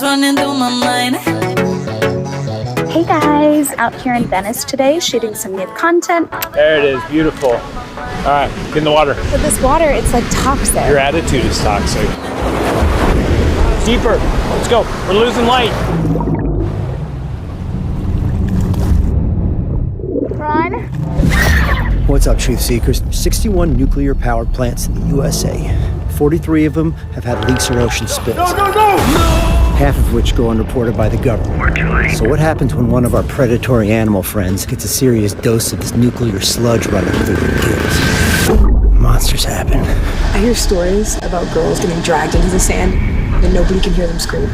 running through my mind. Hey guys, out here in Venice today shooting some new content. There it is, beautiful. All right, get in the water. But this water, it's like toxic. Your attitude is toxic. Deeper, let's go. We're losing light. Run. What's up, truth seekers? 61 nuclear power plants in the USA. 43 of them have had leaks or ocean spills. No! Half of which go unreported by the government. So what happens when one of our predatory animal friends gets a serious dose of this nuclear sludge running through their gills? Monsters happen. I hear stories about girls getting dragged into the sand and nobody can hear them scream.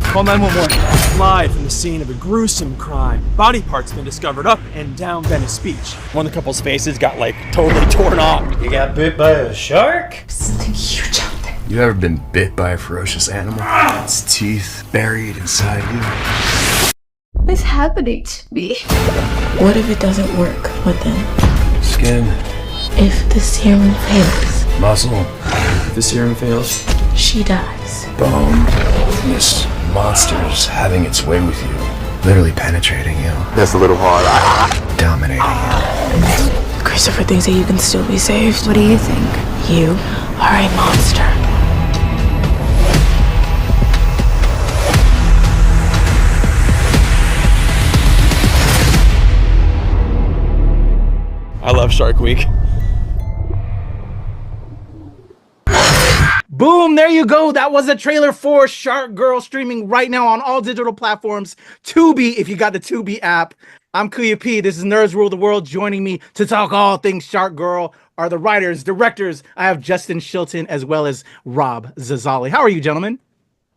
Call 911. Live from the scene of a gruesome crime. Body parts been discovered up and down Venice Beach. One of the couple's faces got like totally torn off. You got bit by a shark? Something huge out there. You ever been bit by a ferocious animal? Its teeth buried inside you? What's happening to me? What if it doesn't work? What then? Skin. If the serum fails? Muscle. If the serum fails? She dies. Bone. This monster's having its way with you. Literally penetrating you. That's a little hard. Dominating you. Christopher thinks that you can still be saved. What do you think? You are a monster. I love Shark Week. Boom, there you go. That was a trailer for Shark Girl, streaming right now on all digital platforms. TUBI, if you got the TUBI app. I'm Kuya P. This is Nerds Rule the World. Joining me to talk all things Shark Girl are the writers, directors. I have Justin Shilton as well as Rob Zazzali. How are you, gentlemen?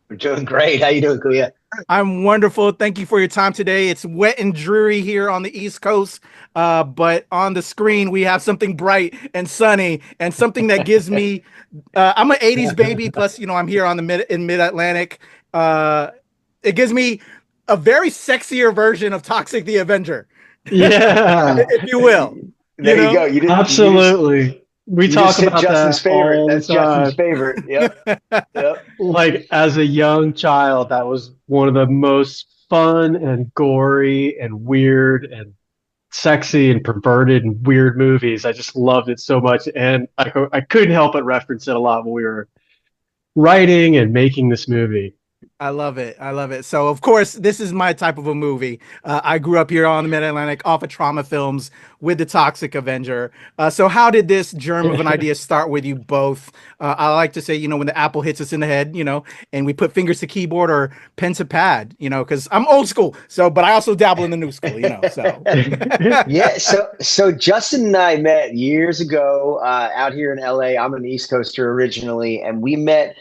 We're doing great. How you doing, Kuya? I'm wonderful. Thank you for your time today. It's wet and dreary here on the East Coast, but on the screen we have something bright and sunny and something that gives me. I'm an '80s baby. Plus, you know, I'm here on the Mid-Atlantic. It gives me a very sexier version of Toxic the Avenger. Yeah, if you will. There you go. You didn't, absolutely. We talk about Justin's that favorite. all That's the time. Justin's favorite. Yep. Like as a young child, that was one of the most fun and gory and weird and sexy and perverted and weird movies. I just loved it so much, and I couldn't help but reference it a lot when we were writing and making this movie. I love it. I love it. So, of course, this is my type of a movie. I grew up here on the Mid-Atlantic off of Trauma Films with the Toxic Avenger. So how did this germ of an idea start with you both? I like to say, you know, when the apple hits us in the head, you know, and we put fingers to keyboard or pen to pad, you know, because I'm old school. So, but I also dabble in the new school, you know, so. Yeah. So Justin and I met years ago out here in LA. I'm an East Coaster originally, and we met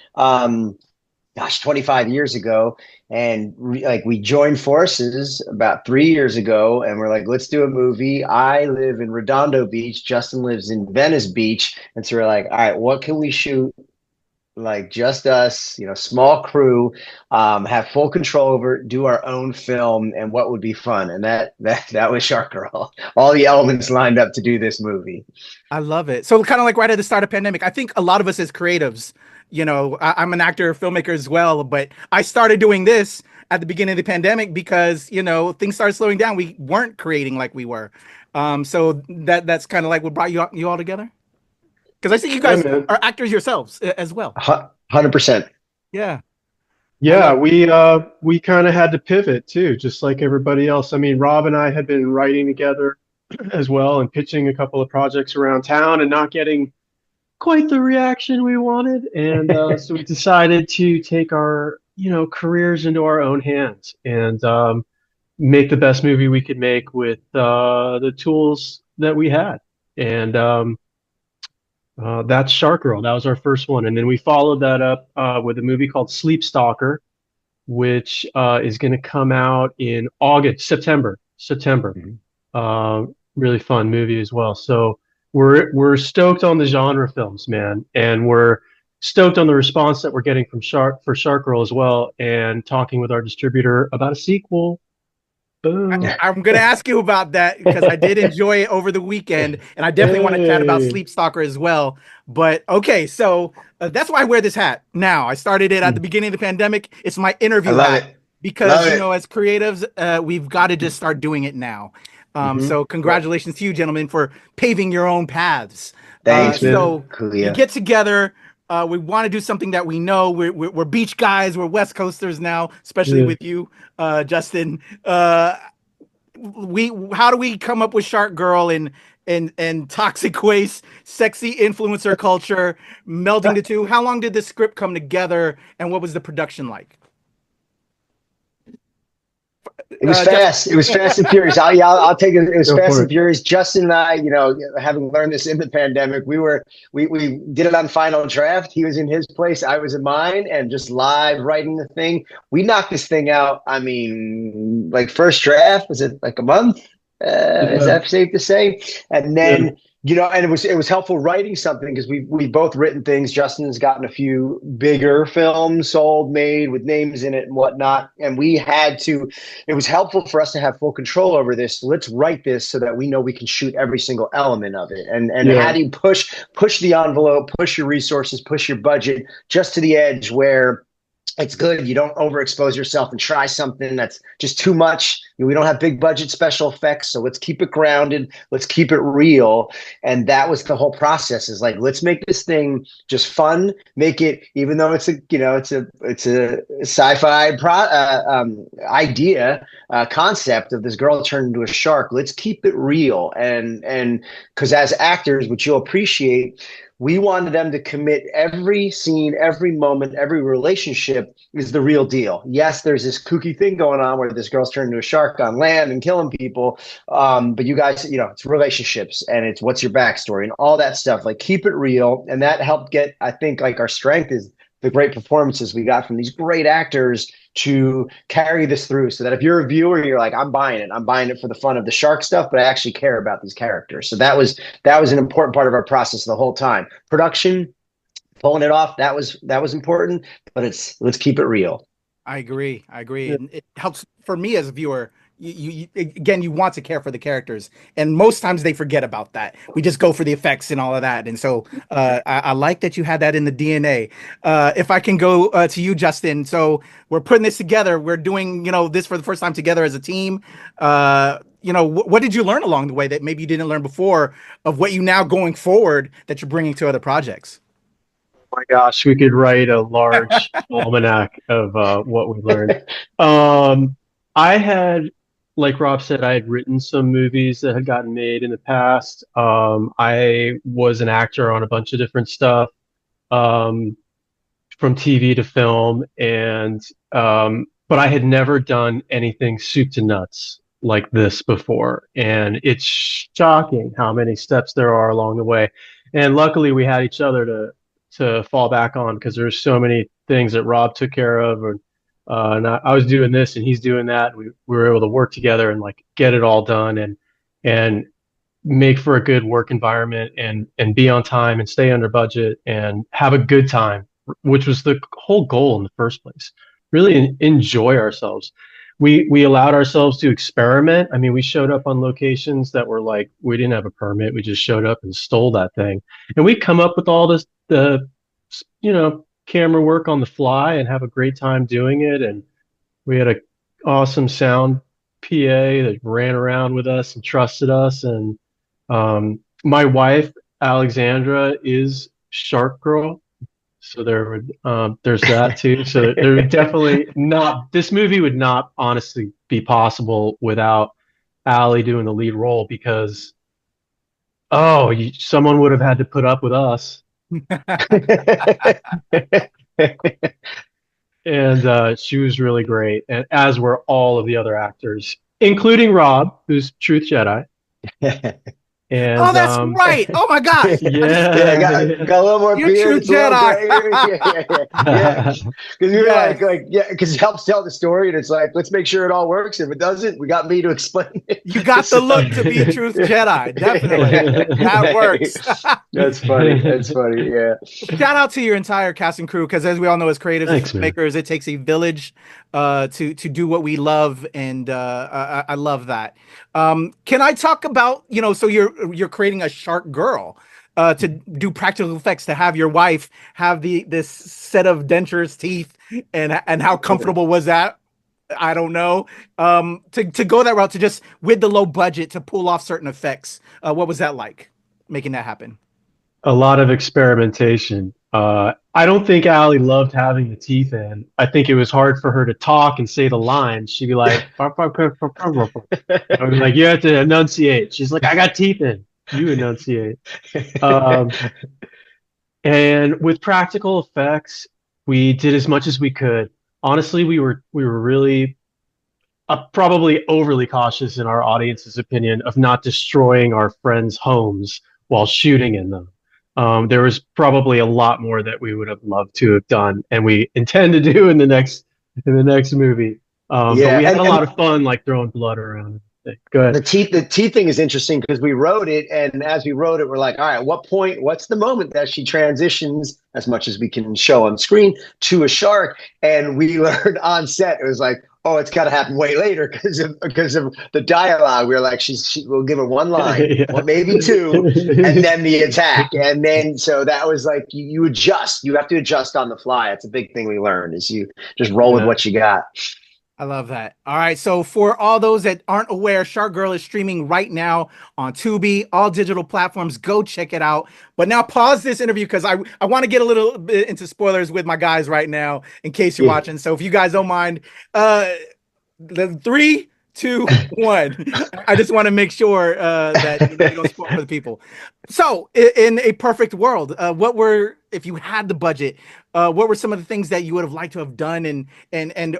25 years ago, and we joined forces about 3 years ago, and we're like, let's do a movie. I live in Redondo Beach, Justin lives in Venice Beach, and so we're like, all right, what can we shoot? Like just us, you know, small crew, have full control over it, do our own film, and what would be fun? And that was Shark Girl. All the elements lined up to do this movie. I love it. So kind of like right at the start of pandemic, I think a lot of us as creatives, you know, I'm an actor, filmmaker as well, but I started doing this at the beginning of the pandemic because, you know, things started slowing down. We weren't creating like we were. So that's kind of like what brought you all together. Because I think you guys are actors yourselves as well. 100%. Yeah. Yeah, we kind of had to pivot too, just like everybody else. I mean, Rob and I had been writing together as well and pitching a couple of projects around town and not getting quite the reaction we wanted, and so we decided to take our careers into our own hands and make the best movie we could make with the tools that we had, and that's Shark Girl. That was our first one, and then we followed that up with a movie called Sleep Stalker, which is going to come out in September. Really fun movie as well. So we're stoked on the genre films, man, and we're stoked on the response that we're getting from Shark Girl as well, and talking with our distributor about a sequel. Boom. I'm going to ask you about that because I did enjoy it over the weekend, and I definitely want to chat about Sleep Stalker as well. But okay, so that's why I wear this hat now. I started it at the beginning of the pandemic. It's my interview hat because, as creatives, we've got to just start doing it now. So congratulations to you, gentlemen, for paving your own paths. Thanks, so Kuya. you get together. We want to do something that we know. We're beach guys. We're West Coasters now, especially with you, Justin. How do we come up with Shark Girl and Toxic Waste, sexy influencer culture, melding the two? How long did the script come together, and what was the production like? It was fast. It was fast and furious. I'll take it. It was fast and furious. Justin and I, having learned this in the pandemic, we did it on final draft. He was in his place, I was in mine, and just live writing the thing. We knocked this thing out. I mean, like first draft, was it like a month? Is that safe to say? And then and it was helpful writing something because we both written things. Justin's gotten a few bigger films made with names in it and whatnot. And it was helpful for us to have full control over this. Let's write this so that we know we can shoot every single element of it. And how do you push the envelope, push your resources, push your budget just to the edge where it's good. You don't overexpose yourself and try something that's just too much. We don't have big budget special effects, so let's keep it grounded. Let's keep it real. And that was the whole process. Is like, let's make this thing just fun. Make it, even though it's a sci-fi idea concept of this girl turned into a shark. Let's keep it real. And because as actors, which you'll appreciate, we wanted them to commit every scene, every moment, every relationship is the real deal. Yes, there's this kooky thing going on where this girl's turned into a shark on land and killing people. But you guys, it's relationships and it's what's your backstory and all that stuff. Like, keep it real. And that helped get, I think, like, our strength is the great performances we got from these great actors to carry this through, so that if you're a viewer, you're like, I'm buying it for the fun of the shark stuff, but I actually care about these characters. So that was an important part of our process the whole time. Production, pulling it off, that was important, but let's keep it real. I agree. And it helps for me as a viewer. You again, you want to care for the characters, and most times they forget about that. We just go for the effects and all of that. And so I like that you had that in the DNA. If I can go to you, Justin. So we're putting this together. We're doing this for the first time together as a team. What did you learn along the way that maybe you didn't learn before, of what you now going forward that you're bringing to other projects? Oh my gosh, we could write a large almanac of what we learned. I had, like Rob said, I had written some movies that had gotten made in the past. I was an actor on a bunch of different stuff, from TV to film, and but I had never done anything soup to nuts like this before. And it's shocking how many steps there are along the way. And luckily we had each other to fall back on, because there's so many things that Rob took care of, and I was doing this and he's doing that. We were able to work together and like get it all done and make for a good work environment and be on time and stay under budget and have a good time, which was the whole goal in the first place. Really enjoy ourselves. We allowed ourselves to experiment. I mean, we showed up on locations that were like, we didn't have a permit. We just showed up and stole that thing. And we come up with all this, camera work on the fly and have a great time doing it. And we had an awesome sound PA that ran around with us and trusted us. And my wife, Alexandra, is Shark Girl. So there's that too. So there would definitely this movie would not honestly be possible without Allie doing the lead role, because someone would have had to put up with us. And she was really great, and as were all of the other actors, including Rob, who's Truth Jedi. And Oh, that's right. Oh my gosh. Yeah, got a little more You're beard. true It's a little Jedi. grayer. Yeah. Because we were because it helps tell the story, and it's like, let's make sure it all works. If it doesn't, we got me to explain it. You got the look to be truth Jedi. Definitely. That works. That's funny. That's funny. Yeah. Shout out to your entire cast and crew, because as we all know, as creatives and Thanks, man. filmmakers, it takes a village to do what we love, and I love that. Can I talk about, so you're creating a shark girl to do practical effects, to have your wife have this set of dentures, teeth, and how comfortable was that? I don't know. To go that route, to just with the low budget to pull off certain effects, what was that like, making that happen? A lot of experimentation. I don't think Allie loved having the teeth in. I think it was hard for her to talk and say the lines. She'd be like, I was like, you have to enunciate. She's like, I got teeth in. You enunciate. And with practical effects, we did as much as we could. Honestly, we were really probably overly cautious in our audience's opinion of not destroying our friends' homes while shooting in them. There was probably a lot more that we would have loved to have done, and we intend to do in the next movie. But we had a lot of fun, like throwing blood around. Go ahead. The teeth thing is interesting because we wrote it, and as we wrote it, we're like, all right, what's the moment that she transitions, as much as we can show on screen, to a shark? And we learned on set, it was like, oh, it's got to happen way later because of the dialogue. We were like, we'll give her one line, or maybe two, and then the attack. And then, so that was like, you adjust. You have to adjust on the fly. It's a big thing we learned, is you just roll with what you got. I love that. All right. So for all those that aren't aware, Shark Girl is streaming right now on TUBI, all digital platforms. Go check it out. But now pause this interview, because I want to get a little bit into spoilers with my guys right now, in case you're watching. So if you guys don't mind, the 3, 2, 1. I just want to make sure that you don't spoil for the people. So in a perfect world, if you had the budget, what were some of the things that you would have liked to have done and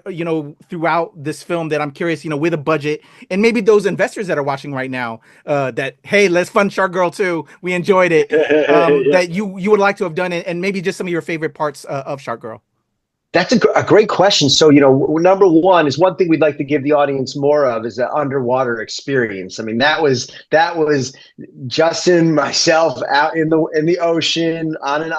throughout this film, that I'm curious, with a budget, and maybe those investors that are watching right now, that, hey, let's fund Shark Girl too, we enjoyed it, that you would like to have done it, and maybe just some of your favorite parts of Shark Girl? That's a great question. So, number one is, one thing we'd like to give the audience more of is the underwater experience. I mean, that was Justin, myself out in the ocean on it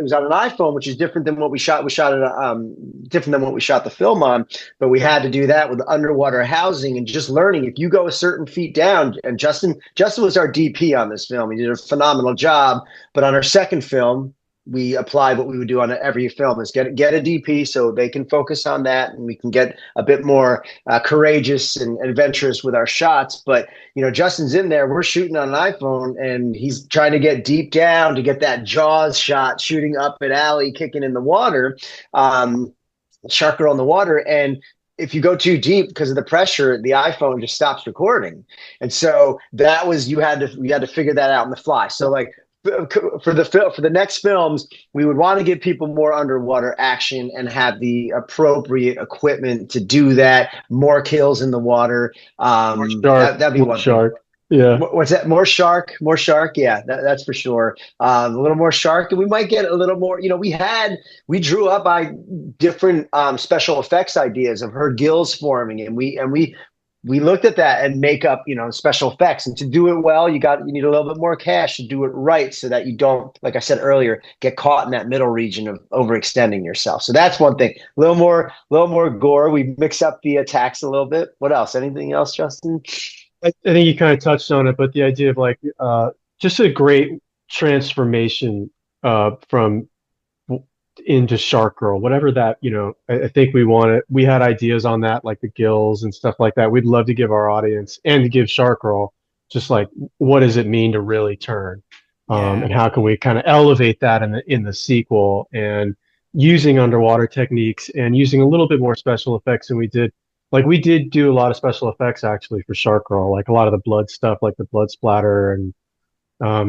was on an iPhone, which is different than what we shot. We shot it different than what we shot the film on, but we had to do that with the underwater housing and just learning. If you go a certain feet down, and Justin was our DP on this film. He did a phenomenal job. But on our second film, we applied what we would do on every film, is get a DP so they can focus on that, and we can get a bit more courageous and adventurous with our shots. But Justin's in there, we're shooting on an iPhone, and he's trying to get deep down to get that Jaws shot, shooting up at Allie, kicking in the water, Shark Girl in the water. And if you go too deep because of the pressure, the iPhone just stops recording. And so that was, we had to figure that out on the fly. So like, for the next films, we would want to give people more underwater action and have the appropriate equipment to do that. More kills in the water. That'd be one shark. Thing. Yeah. What's that? More shark. Yeah, that's for sure. A little more shark, and we might get a little more. We drew up by different special effects ideas of her gills forming, and we looked at that and make up, special effects. And to do it well, you need a little bit more cash to do it right, so that you don't, like I said earlier, get caught in that middle region of overextending yourself. So that's one thing. A little more gore. We mix up the attacks a little bit. What else? Anything else, Justin? I think you kind of touched on it, but the idea of like just a great transformation from into Shark Girl, whatever that, I think we had ideas on that, like the gills and stuff like that. We'd love to give our audience and to give Shark Girl just like, what does it mean to really turn? And how can we kind of elevate that in the sequel, and using underwater techniques and using a little bit more special effects than we did. Like, we did do a lot of special effects actually for Shark Girl, like a lot of the blood stuff, like the blood splatter, and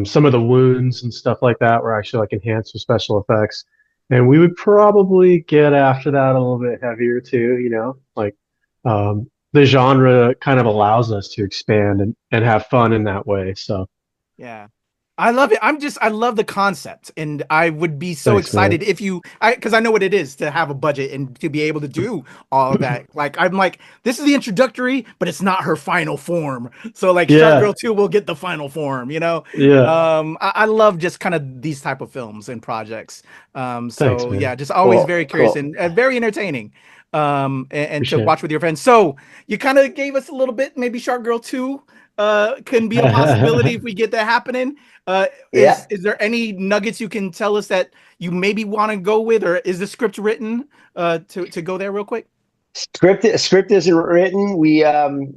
some of the wounds and stuff like that were actually like enhanced with special effects. And we would probably get after that a little bit heavier too, like the genre kind of allows us to expand and have fun in that way. So Yeah. I love it. I love the concept, and I would be so Thanks, man. excited if because I know what it is to have a budget and to be able to do all of that. Like, I'm like, this is the introductory, but it's not her final form. So like Shark Yeah, Girl 2 will get the final form, you know? yeah. I love just kind of these type of films and projects. Thanks, So man. yeah, just always very curious Cool. and very entertaining. And to Appreciate watch with your friends. So you kind of gave us a little bit, maybe Shark Girl 2 can be a possibility it. if we get that happening. Uh, Yeah. is there any nuggets you can tell us that you maybe want to go with, or is the script written to go there real quick? Script isn't written. We, well,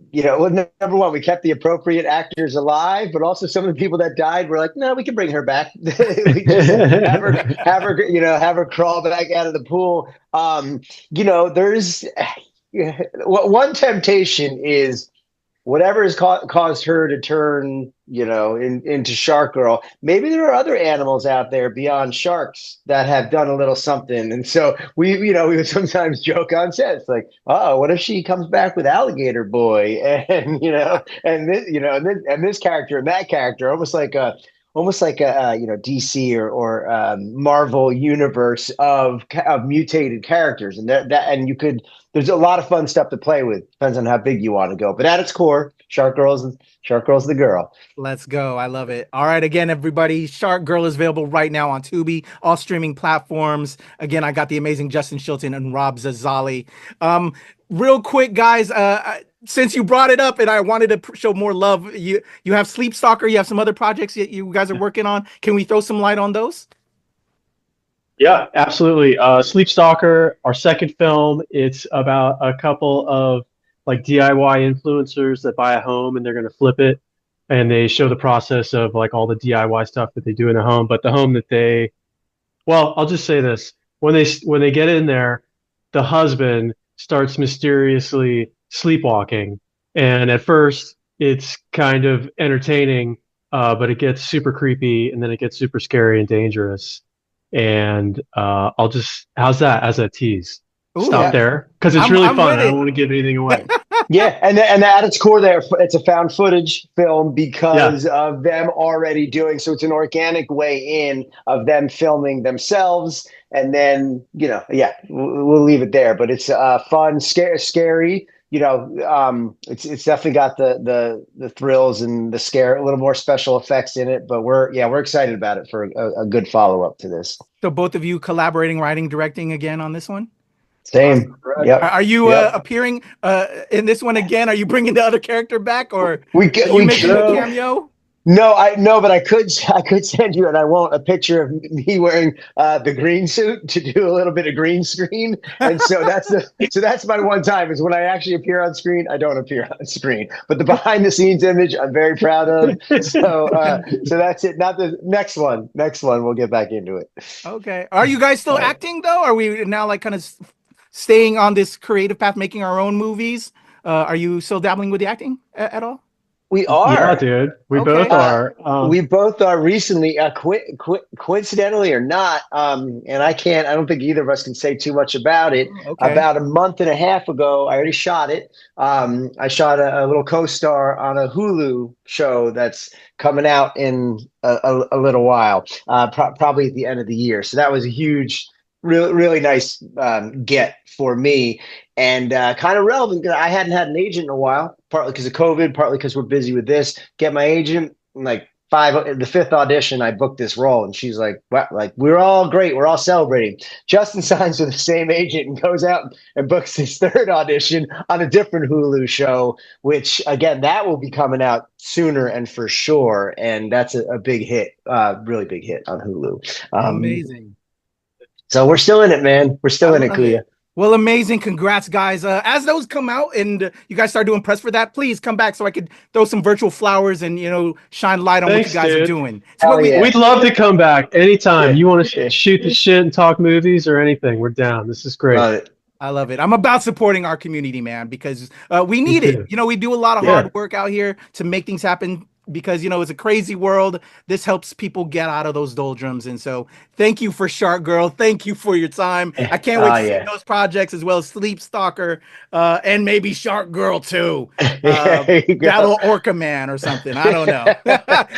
number one, we kept the appropriate actors alive, but also some of the people that died were like, no, we can bring her back. We just have her crawl back out of the pool. There's one temptation is whatever has caused her to turn, into Shark Girl. Maybe there are other animals out there beyond sharks that have done a little something. And so we would sometimes joke on set. It's like, oh, what if she comes back with Alligator Boy and and this character and that character, almost like a DC or Marvel universe of mutated characters, and and you could. There's a lot of fun stuff to play with. Depends on how big you want to go. But at its core, Shark Girl's the girl. Let's go. I love it. All right. Again, everybody, Shark Girl is available right now on TUBI, all streaming platforms. Again, I got the amazing Justin Shilton and Rob Zazzali. Real quick, guys, since you brought it up and I wanted to show more love, you have Sleep Stalker, you have some other projects that you guys are working on. Can we throw some light on those? Yeah, absolutely. Sleep Stalker, our second film. It's about a couple of like DIY influencers that buy a home and they're going to flip it, and they show the process of like all the DIY stuff that they do in a home. But the home that I'll just say this: when they get in there, the husband starts mysteriously sleepwalking, and at first it's kind of entertaining, but it gets super creepy, and then it gets super scary and dangerous. And how's that as a tease? Ooh, Stop there, because it's really fun. I don't want to give anything away. Yeah, and at its core, it's a found footage film because of them already doing. So it's an organic way in of them filming themselves, and then we'll leave it there. But it's fun, scary. It's definitely got the thrills and the scare, a little more special effects in it. But we're excited about it for a good follow up to this. So both of you collaborating, writing, directing again on this one? Same. Yep. Are you appearing in this one again? Are you bringing the other character back, or we making a cameo? No, but I could send you, and I won't, a picture of me wearing the green suit to do a little bit of green screen. And so that's my one time is when I actually appear on screen. I don't appear on screen, but the behind the scenes image I'm very proud of. So that's it. Not the next one. Next one we'll get back into it. Okay. Are you guys still acting though? Are we now like kind of staying on this creative path, making our own movies? Are you still dabbling with the acting at all? We are. Yeah, dude. We both are. We both are recently, coincidentally or not. And I don't think either of us can say too much about it. Okay. About a month and a half ago, I already shot it. I shot a little co-star on a Hulu show that's coming out in a little while, probably at the end of the year. So that was a huge, really nice get for me. And kind of relevant because I hadn't had an agent in a while, partly because of COVID, partly because we're busy with this. Get my agent, like the fifth audition, I booked this role, and she's like, "Wow, like we're all great, we're all celebrating." Justin signs with the same agent and goes out and books his third audition on a different Hulu show, which again, that will be coming out sooner and for sure. And that's a big hit, really big hit on Hulu. Amazing. So we're still in it, man. We're still in it, Kuya. Well, amazing. Congrats, guys. As those come out and you guys start doing press for that, please come back so I could throw some virtual flowers and, shine light on what you guys are doing. So We'd love to come back anytime. You want to shoot the shit and talk movies or anything, we're down. This is great. I love it. I'm about supporting our community, man, because we need it. We do a lot of hard work out here to make things happen. because it's a crazy world. This helps people get out of those doldrums. And so thank you for Shark Girl. Thank you for your time. I can't wait to see those projects, as well as Sleep Stalker, and maybe Shark Girl too. Battle Orca Man or something. I don't know.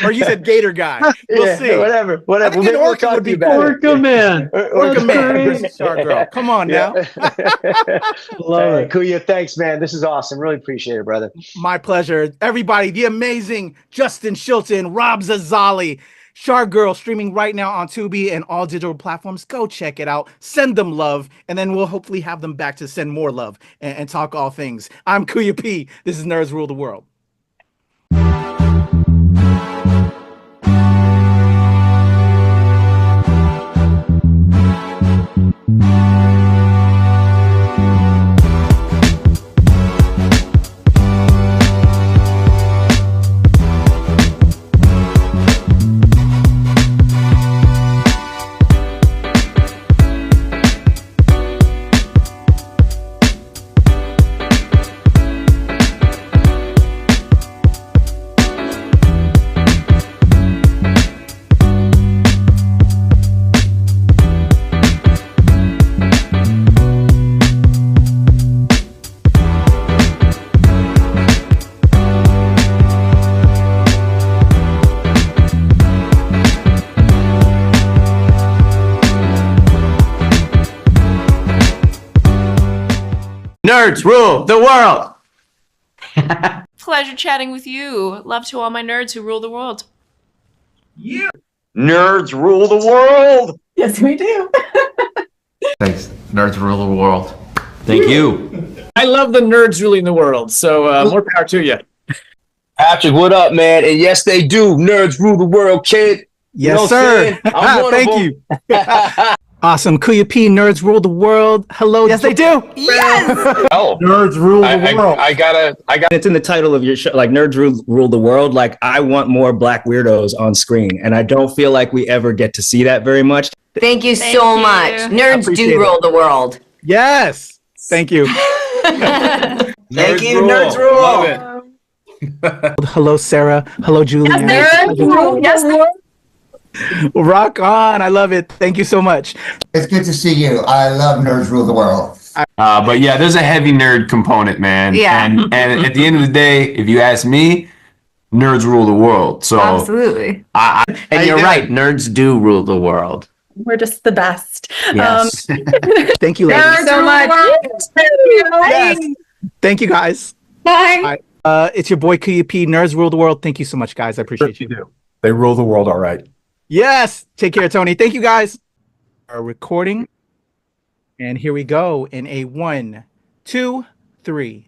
Or you said Gator Guy. We'll see. Whatever. I think an orca would be cool. Orca Man. Orca Man versus Shark Girl. Come on now. Love it. Kuya, thanks, man. This is awesome. Really appreciate it, brother. My pleasure. Everybody, the amazing Justin Shilton, Rob Zazzali, Shark Girl, streaming right now on Tubi and all digital platforms. Go check it out. Send them love, and then we'll hopefully have them back to send more love and talk all things. I'm Kuya P. This is Nerds Rule the World. Nerds rule the world. Pleasure chatting with you. Love to all my nerds who rule the world. Yeah. Nerds rule the world. Yes, we do. Thanks. Nerds rule the world. Thank you. I love the nerds ruling the world, so more power to you. Patrick, what up, man? And yes, they do. Nerds rule the world, kid. Yes, sir. Thank you. Awesome. Kuya P, Nerds Rule the World. Hello. Yes, they do. Yes. Oh, Nerds rule the world. I got. It's in the title of your show, like Nerds Rule the World. Like, I want more Black weirdos on screen, and I don't feel like we ever get to see that very much. Thank you so much. Nerds do rule the world. Yes. Thank you. Thank you, Nerds Rule. Love it. Hello, Sarah. Hello, Julian. Yes, Rock on. I love it. Thank you so much. It's good to see you. I love Nerds Rule the World. But yeah, there's a heavy nerd component, man. Yeah. And at the end of the day, if you ask me, nerds rule the world. So absolutely. And you're right. Nerds do rule the world. We're just the best. Yes. Thank you, ladies. so much. Yes. Thank you, guys. Bye. It's your boy Kuya P. Nerds Rule the World. Thank you so much, guys. I appreciate you. do. They rule the world, all right. Yes. Take care, Tony. Thank you, guys. Our recording. And here we go in a 1, 2, 3.